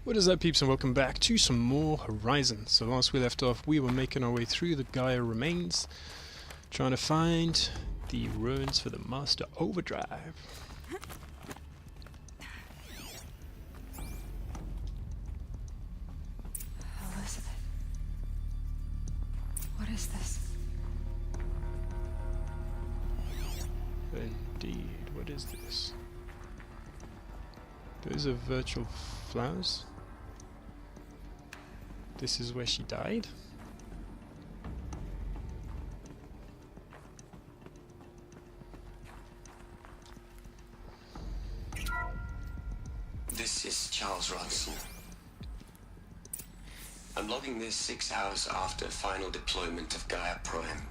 What is up, peeps, and welcome back to some more Horizon. So last we left off, we were making our way through the Gaia remains, trying to find the ruins for the Master Overdrive. Elizabeth, what is this? Indeed, what is this? Those are virtual flowers. This is where she died? This is Charles Ronson. I'm logging this 6 hours after final deployment of Gaia Prime.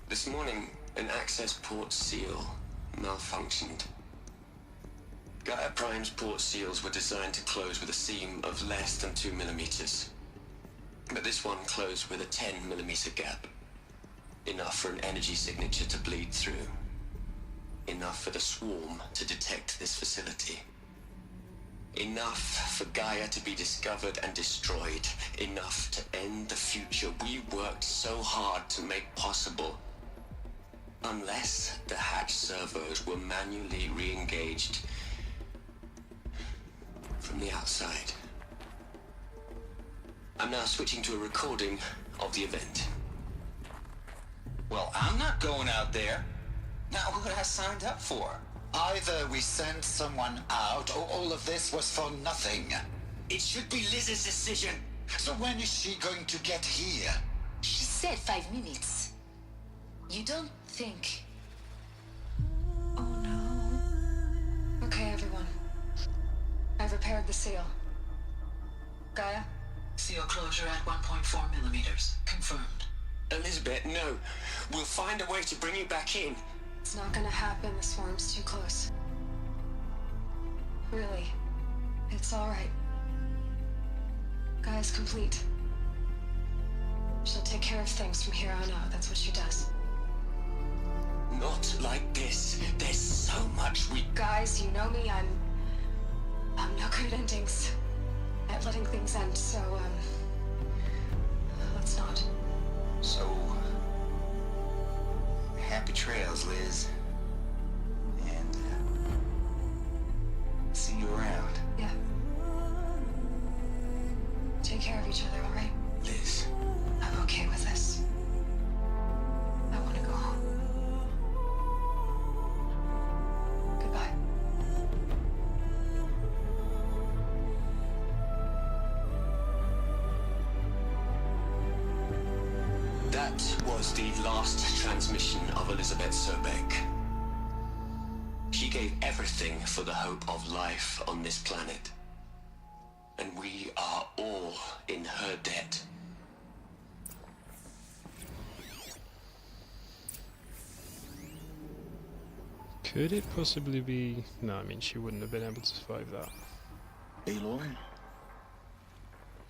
This morning, an access port seal malfunctioned. Gaia Prime's port seals were designed to close with a seam of less than 2 millimeters. But this one closed with a 10 millimeter gap. Enough for an energy signature to bleed through. Enough for the swarm to detect this facility. Enough for Gaia to be discovered and destroyed. Enough to end the future we worked so hard to make possible. Unless the hatch servos were manually re-engaged from the outside. I'm now switching to a recording of the event. Well, I'm not going out there. Not what I signed up for. Either we sent someone out, or all of this was for nothing. It should be Liz's decision. So when is she going to get here? She said 5 minutes. You don't think... Oh no. Okay, everyone. I've repaired the seal. Gaia? Seal closure at 1.4 millimeters. Confirmed. Elizabeth, no. We'll find a way to bring you back in. It's not gonna happen, the swarm's too close. Really. It's alright. Gaia's complete. She'll take care of things from here on out, that's what she does. Not like this. There's so much we... Guys, you know me, I'm no good at endings. At letting things end, so, let's not. So, happy trails, Liz. And, see you around. Yeah. Take care of each other, alright? Liz. I'm okay with this. I want to go home. Goodbye. That was the last transmission of Elizabeth Sobek. She gave everything for the hope of life on this planet. And we are all in her debt. Could it possibly be... No, I mean, she wouldn't have been able to survive that. Aloy?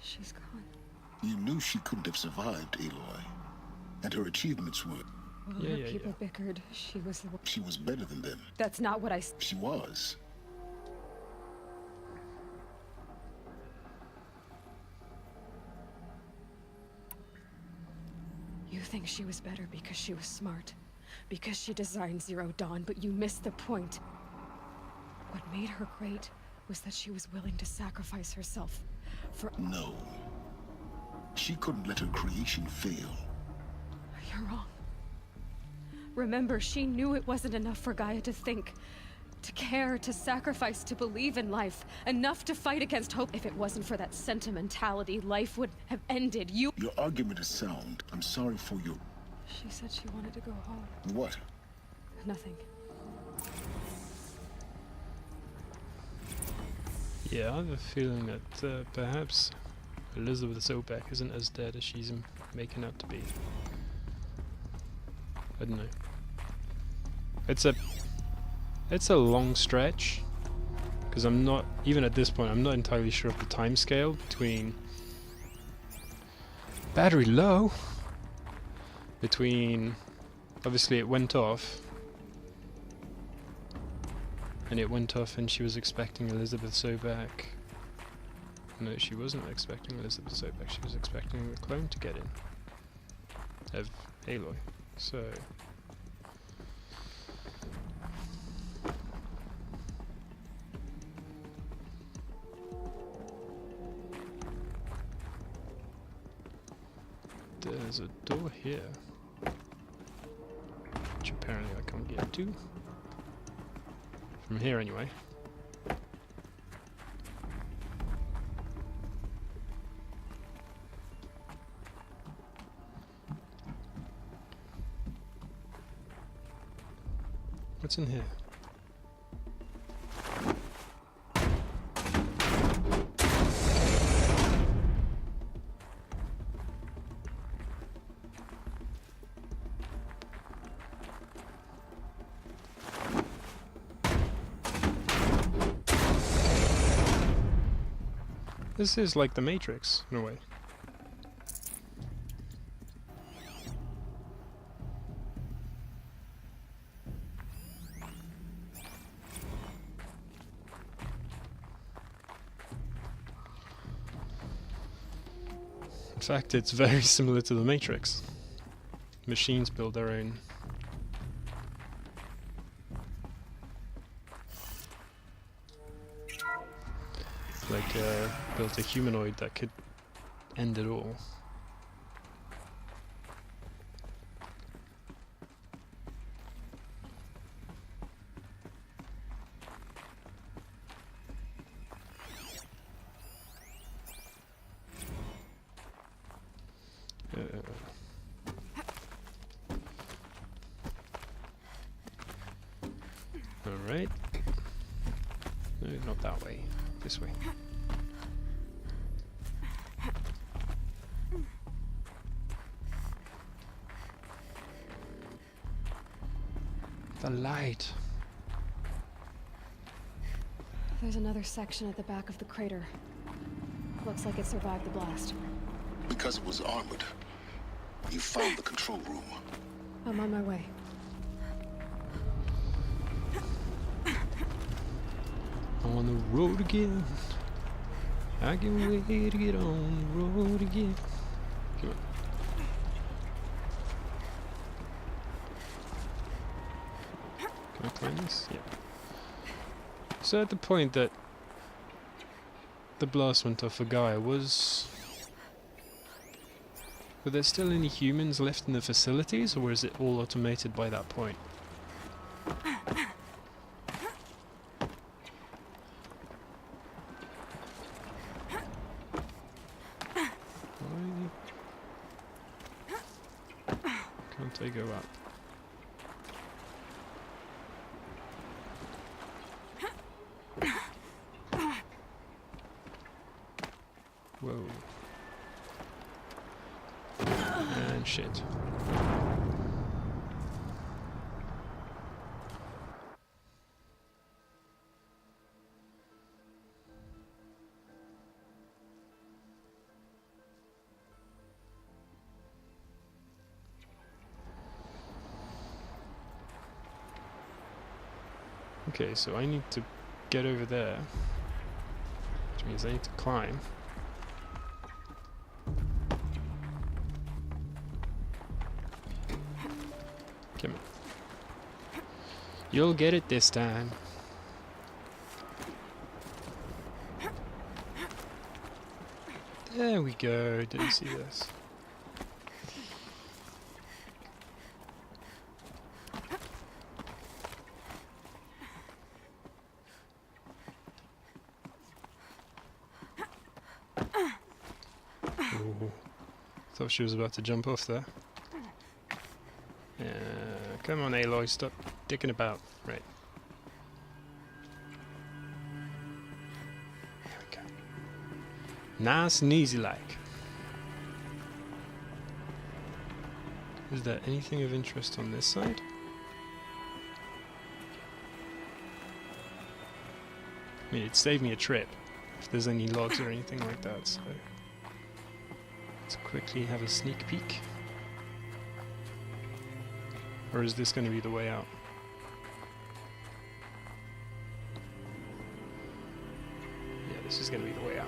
She's gone. You knew she couldn't have survived, Aloy. And her achievements were... Well, Yeah, her yeah, people yeah. bickered. She was the... She was better than them. That's not what I... She was. You think she was better because she was smart. Because she designed Zero Dawn, but you missed the point. What made her great was that she was willing to sacrifice herself for... No. She couldn't let her creation fail. You're wrong. Remember, she knew it wasn't enough for Gaia to think, to care, to sacrifice, to believe in life. Enough to fight against hope. If it wasn't for that sentimentality, life would have ended. You... Your argument is sound. I'm sorry for your... She said she wanted to go home. What? Nothing. Yeah, I have a feeling that perhaps Elizabeth Sobek isn't as dead as she's making out to be. I don't know. It's a long stretch, because I'm not, even at this point, I'm not entirely sure of the time scale between battery low, between, obviously it went off, And it went off and she was expecting Elizabeth Soback. No, she wasn't expecting Elizabeth Soback, she was expecting the clone to get in. Of Aloy. So... there's a door here. Which apparently I can't get to. From here anyway. What's in here? This is like the Matrix, in a way. In fact, it's very similar to the Matrix. Machines build their own. Like, built a humanoid that could end it all. Alright. No, not that way. This way. The light. There's another section at the back of the crater. Looks like it survived the blast. Because it was armored, you found the control room. I'm on my way. On the road again. I can't wait to get on the road again. Come on. Can I climb this? Yeah. So at the point that the blast went off for Gaia, were there still any humans left in the facilities, or was it all automated by that point? Can't I go up? Whoa. And shit. Okay, so I need to get over there, which means I need to climb. Come on. You'll get it this time. There we go. Did you see this? Ooh. Thought she was about to jump off there. Come on, Aloy, stop dicking about. Right. There we go. Nice and easy like. Is there anything of interest on this side? I mean, it saved me a trip, if there's any logs or anything like that, so... Let's quickly have a sneak peek. Or is this going to be the way out? This is going to be the way out.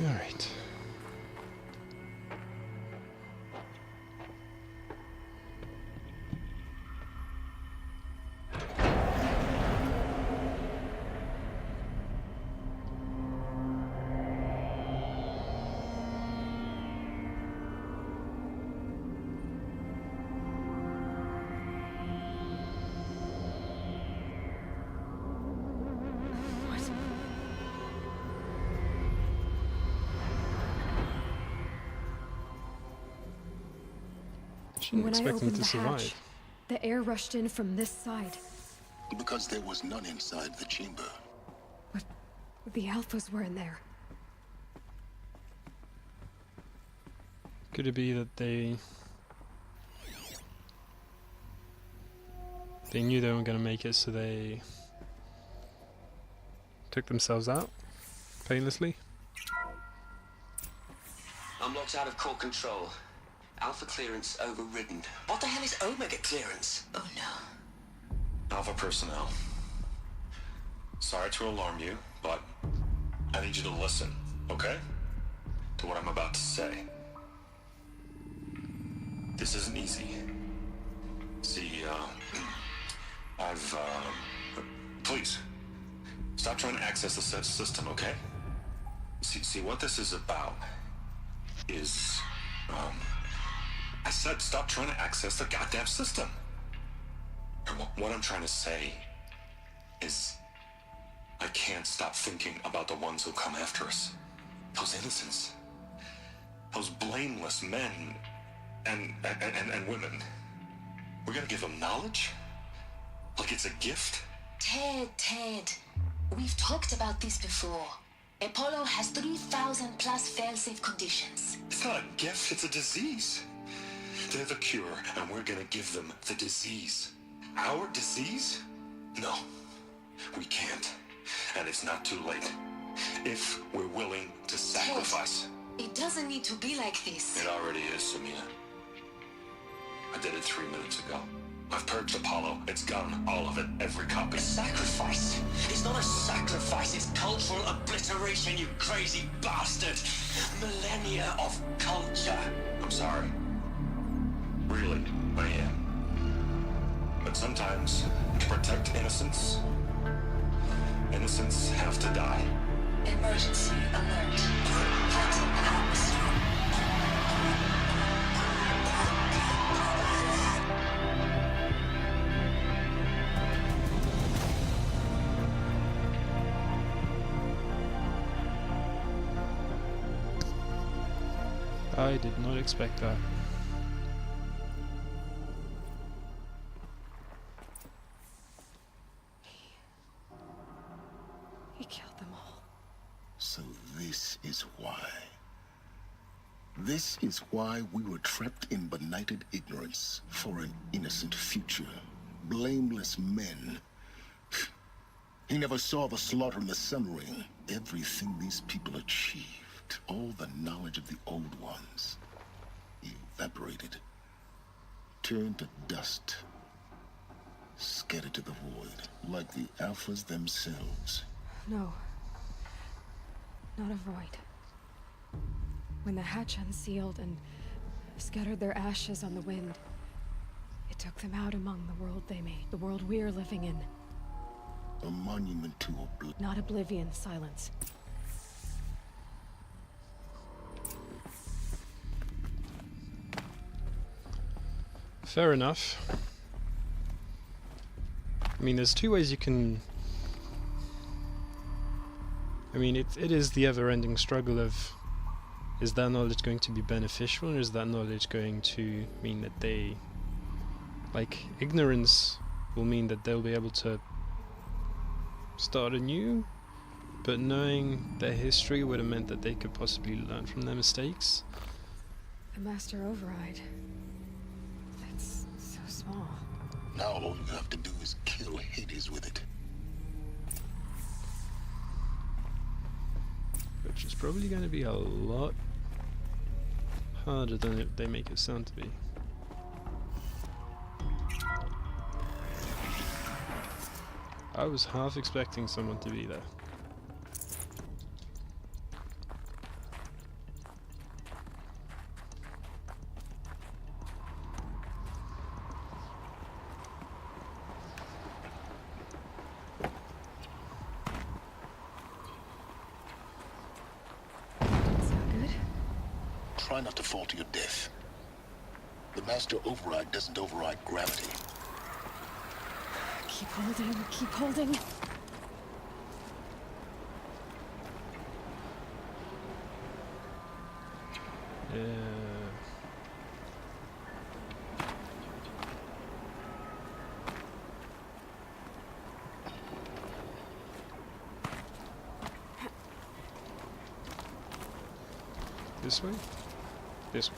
Alright. Shouldn't When I expect them opened to the survive. hatch, the air rushed in from this side. Because there was none inside the chamber. But the alphas were in there. Could it be that they knew they weren't going to make it, so they took themselves out painlessly? I'm locked out of core control. Alpha clearance overridden. What the hell is Omega clearance? Oh no. Alpha personnel. Sorry to alarm you, but I need you to listen, okay? To what I'm about to say. This isn't easy. See, please, stop trying to access the system, okay? See, what this is about is, I said stop trying to access the goddamn system. And what I'm trying to say is I can't stop thinking about the ones who come after us. Those innocents. Those blameless men and women. We're gonna give them knowledge? Like it's a gift? Ted. We've talked about this before. Apollo has 3,000 plus fail-safe conditions. It's not a gift, it's a disease. They're the cure, and we're gonna give them the disease. Our disease? No, we can't. And it's not too late. If we're willing to sacrifice. It doesn't need to be like this. It already is, Samina. I did it 3 minutes ago. I've purged Apollo. It's gone. All of it. Every copy. A sacrifice? It's not a sacrifice, it's cultural obliteration, you crazy bastard! Millennia of culture! I'm sorry. Really, I am. But sometimes, to protect innocence, innocents have to die. Emergency alert. Vital atmosphere. I did not expect that. He killed them all. So this is why. This is why we were trapped in benighted ignorance for an innocent future. Blameless men. He never saw the slaughter in the Sun Ring. Everything these people achieved, all the knowledge of the old ones, evaporated, turned to dust, scattered to the void, like the Alphas themselves. No. Not a void. When the hatch unsealed and scattered their ashes on the wind, it took them out among the world they made, the world we're living in. A monument to oblivion. Not oblivion, silence. Fair enough. I mean, there's two ways you can... I mean, it is the ever-ending struggle of, is that knowledge going to be beneficial, or is that knowledge going to mean that they... Like, ignorance will mean that they'll be able to start anew, but knowing their history would have meant that they could possibly learn from their mistakes. The Master Override. That's so small. Now all you have to do is kill Hades with it. But which is probably going to be a lot harder than they make it sound to be. I was half expecting someone to be there. Try not to fall to your death. The master override doesn't override gravity. Keep holding, keep holding. This way? This way.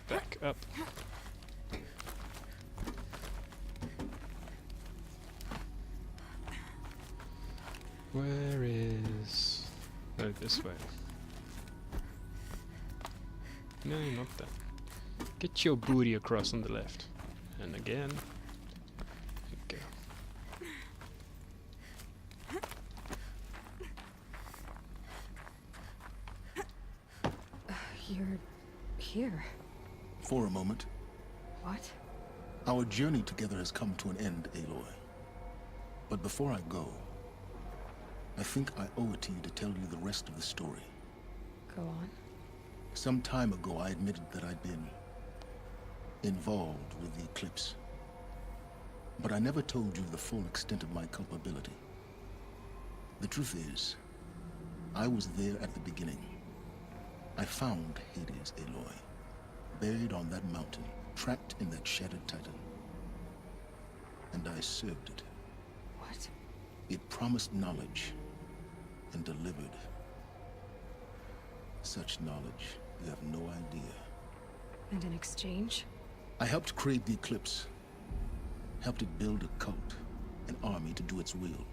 Back up. Where is... Oh, this way. No, not that. Get your booty across on the left. And again. And go. You're here. For a moment. What? Our journey together has come to an end, Aloy. But before I go, I think I owe it to you to tell you the rest of the story. Go on. Some time ago, I admitted that I'd been involved with the eclipse. But I never told you the full extent of my culpability. The truth is, I was there at the beginning. I found Hades, Aloy, buried on that mountain, trapped in that shattered titan. And I served it. What? It promised knowledge and delivered. Such knowledge, you have no idea. And in exchange? I helped create the eclipse. Helped it build a cult, an army to do its will.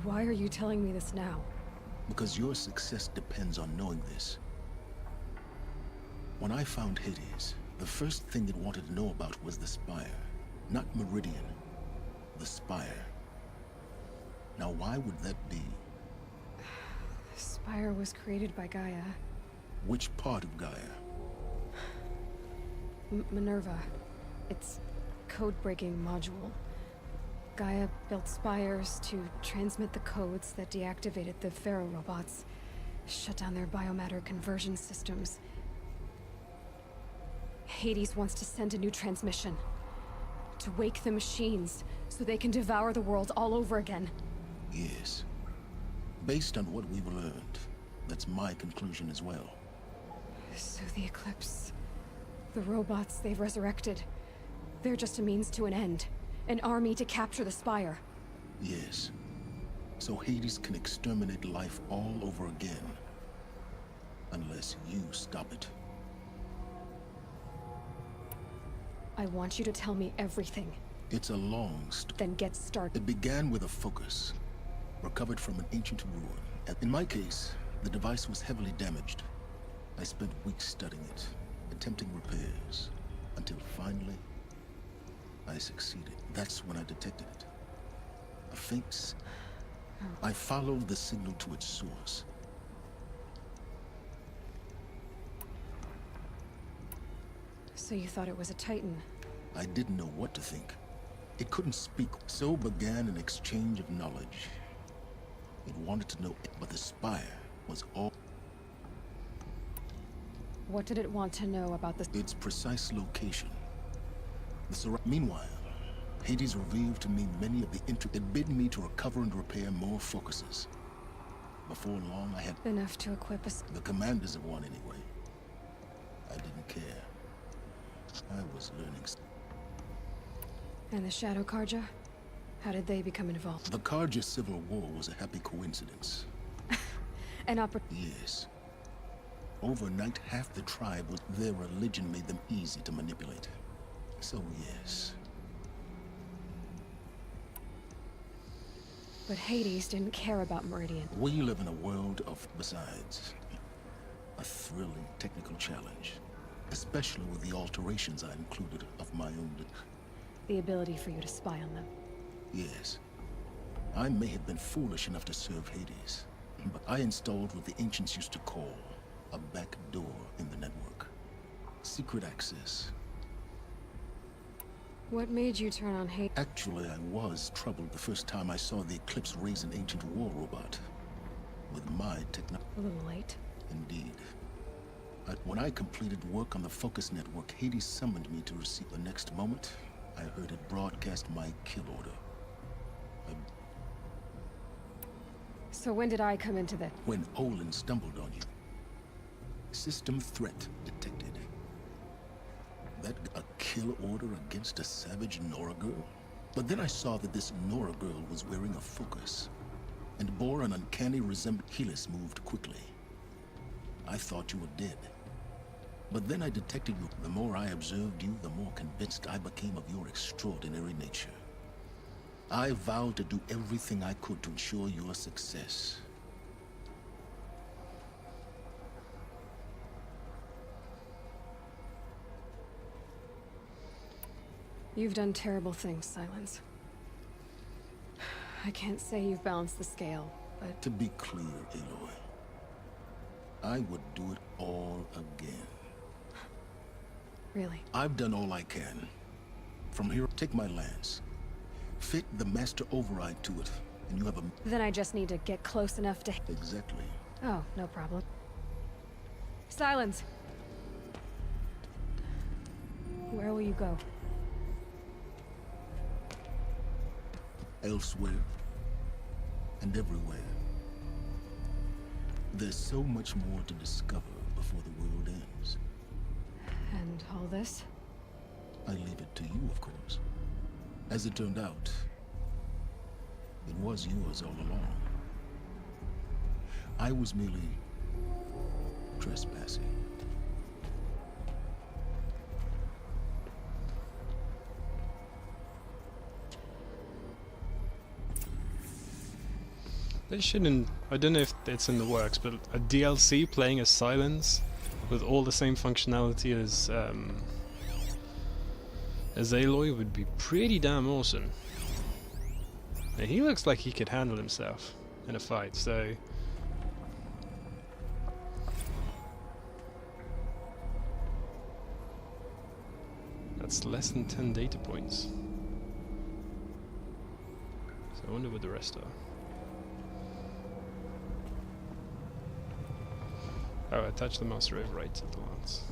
Why are you telling me this now? Because your success depends on knowing this. When I found Hades, the first thing it wanted to know about was the Spire. Not Meridian, the Spire. Now why would that be? The Spire was created by Gaia. Which part of Gaia? Minerva. It's code-breaking module. Gaia built spires to transmit the codes that deactivated the Pharaoh robots, shut down their biomatter conversion systems. Hades wants to send a new transmission. To wake the machines, so they can devour the world all over again. Yes. Based on what we've learned, that's my conclusion as well. So the Eclipse... the robots they've resurrected... they're just a means to an end. An army to capture the Spire. Yes. So Hades can exterminate life all over again. Unless you stop it. I want you to tell me everything. It's a long story. Then get started. It began with a focus, recovered from an ancient ruin. And in my case, the device was heavily damaged. I spent weeks studying it, attempting repairs, until finally, I succeeded. That's when I detected it. A faint... I followed the signal to its source. So you thought it was a Titan? I didn't know what to think. It couldn't speak, so began an exchange of knowledge. It wanted to know it, but the Spire was all... What did it want to know about the... its precise location. Meanwhile, Hades revealed to me many of the it bid me to recover and repair more focuses. Before long, I had... enough to equip us. the commanders of one anyway. I didn't care. I was learning... And the Shadow Karja? How did they become involved? The Karja civil war was a happy coincidence. An Yes. Overnight, half the tribe was their religion made them easy to manipulate. So yes. But Hades didn't care about Meridian. We live in a world of besides. A thrilling technical challenge. Especially with the alterations I included of my own. The ability for you to spy on them. Yes. I may have been foolish enough to serve Hades, but I installed what the ancients used to call a back door in the network. Secret access. What made you turn on Hades? Actually, I was troubled the first time I saw the Eclipse raise an ancient war robot. With my A little late. Indeed. But when I completed work on the Focus Network, Hades summoned me to receive. The next moment, I heard it broadcast my kill order. So when did I come into the... When Olin stumbled on you. System threat detected. That a kill order against a savage Nora girl? But then I saw that this Nora girl was wearing a focus and bore an uncanny resemblance. Helis moved quickly. I thought you were dead. But then I detected you. The more I observed you, the more convinced I became of your extraordinary nature. I vowed to do everything I could to ensure your success. You've done terrible things, Silence. I can't say you've balanced the scale, but... To be clear, Aloy, I would do it all again. Really? I've done all I can. From here, take my lance. Fit the master override to it, and you have a... Then I just need to get close enough to... Exactly. Oh, no problem. Silence! Where will you go? Elsewhere. And everywhere. There's so much more to discover before the world ends. And all this? I leave it to you, of course. As it turned out, it was yours all along. I was merely trespassing. They shouldn't... I don't know if it's in the works, but a DLC playing as Silence with all the same functionality as Aloy would be pretty damn awesome. And he looks like he could handle himself in a fight, so... That's less than 10 data points. So I wonder what the rest are. Oh, attach the master override to the lance.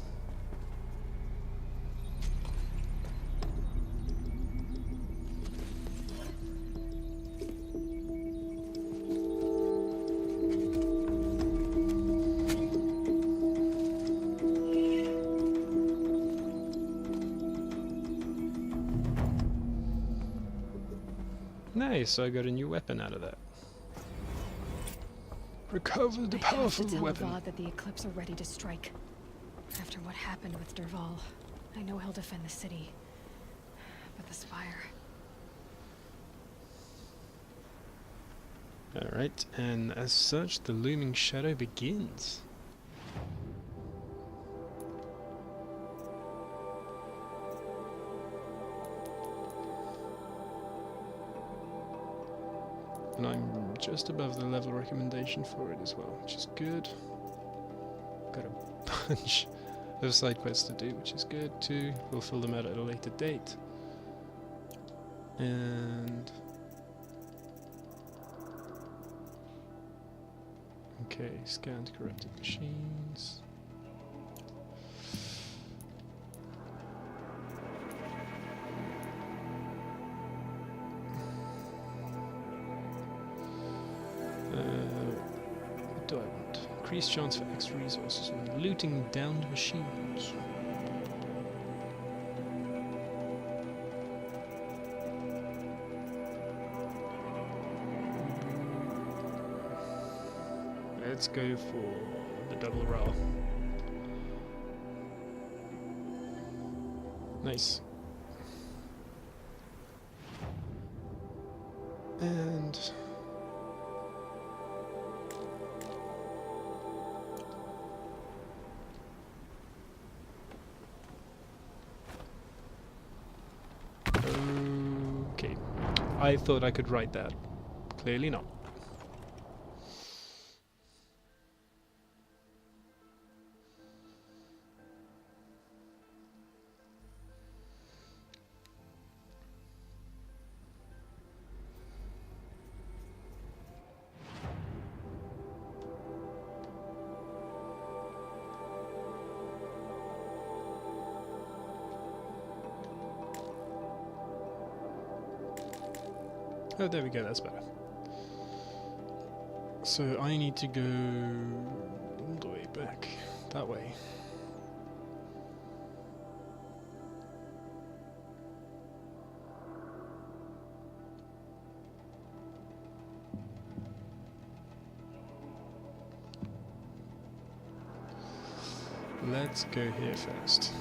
Nice, so I got a new weapon out of that. Recover the powerful weapon. Avad that the Eclipse are ready to strike. After what happened with Derval, I know he'll defend the city. But the Spire... Alright, and as such, the looming shadow begins. And I'm just above the level recommendation for it as well, which is good. Got a bunch of side quests to do, which is good too. We'll fill them out at a later date. And... okay, scanned corrupted machines. What do I want? Increased chance for extra resources when looting downed machines. let's go for the double roll. Nice. And okay, I thought I could write that. Clearly not. Oh, there we go, that's better. So I need to go all the way back that way. Let's go here first.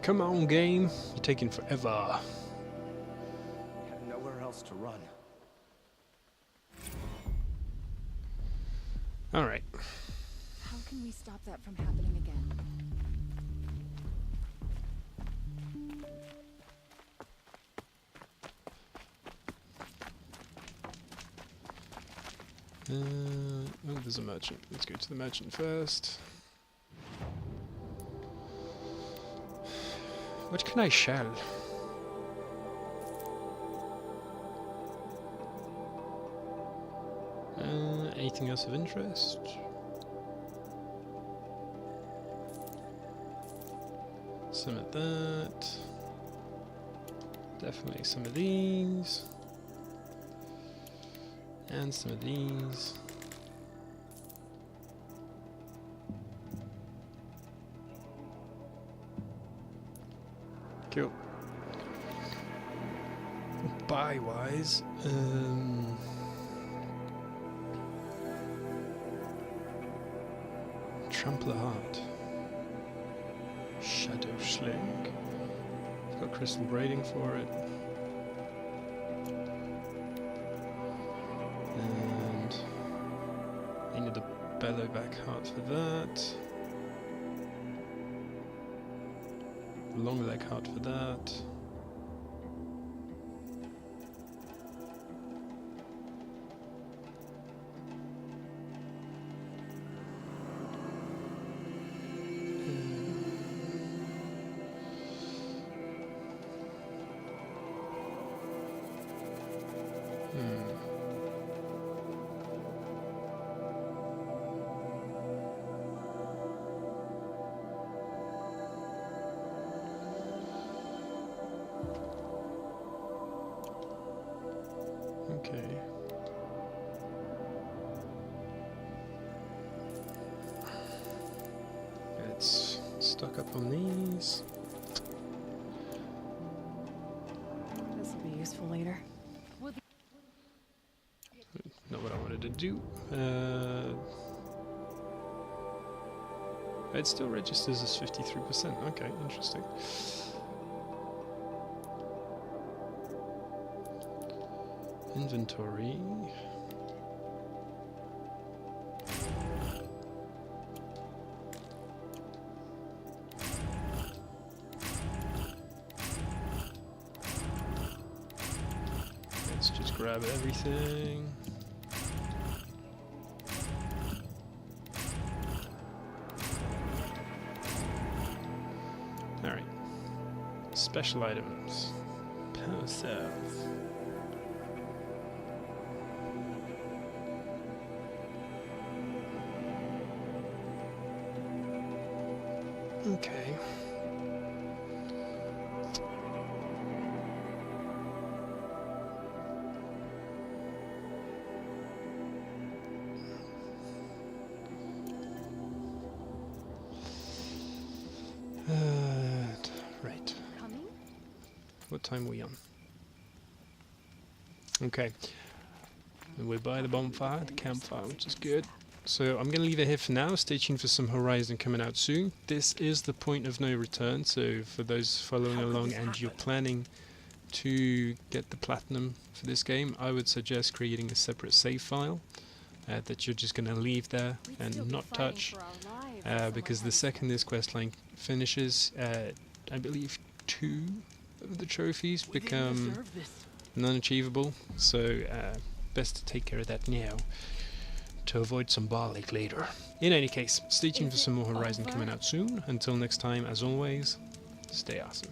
Come on, game. You're taking forever. Have nowhere else to run. Alright. How can we stop that from happening again? Oh, there's a merchant. Let's go to the merchant first. What can I shell? Anything else of interest? Some of that. Definitely some of these. And some of these. Cool. Buy wise, Trampler Heart, Shadow Sling. I've got Crystal Braiding for it, and I need the Bellowback Heart for that. Long leg heart for that. Okay. Let's stock up on these. This will be useful later. Not what I wanted to do. It still registers as 53%. Okay, interesting. Inventory. Let's just grab everything. Alright. Special items. Power cells. Okay. Right. Coming? What time are we on? Okay. And we're by the bonfire, the campfire, which is good. So I'm going to leave it here for now. Stay tuned for some Horizon coming out soon. This is the point of no return, so for those following along and you're planning to get the platinum for this game, I would suggest creating a separate save file that you're just going to leave there and not touch, because the second this questline finishes, I believe 2 of the trophies become non-achievable, so best to take care of that now to avoid some barley later. In any case, stay tuned for some more Horizon coming out soon. Until next time, as always, stay awesome.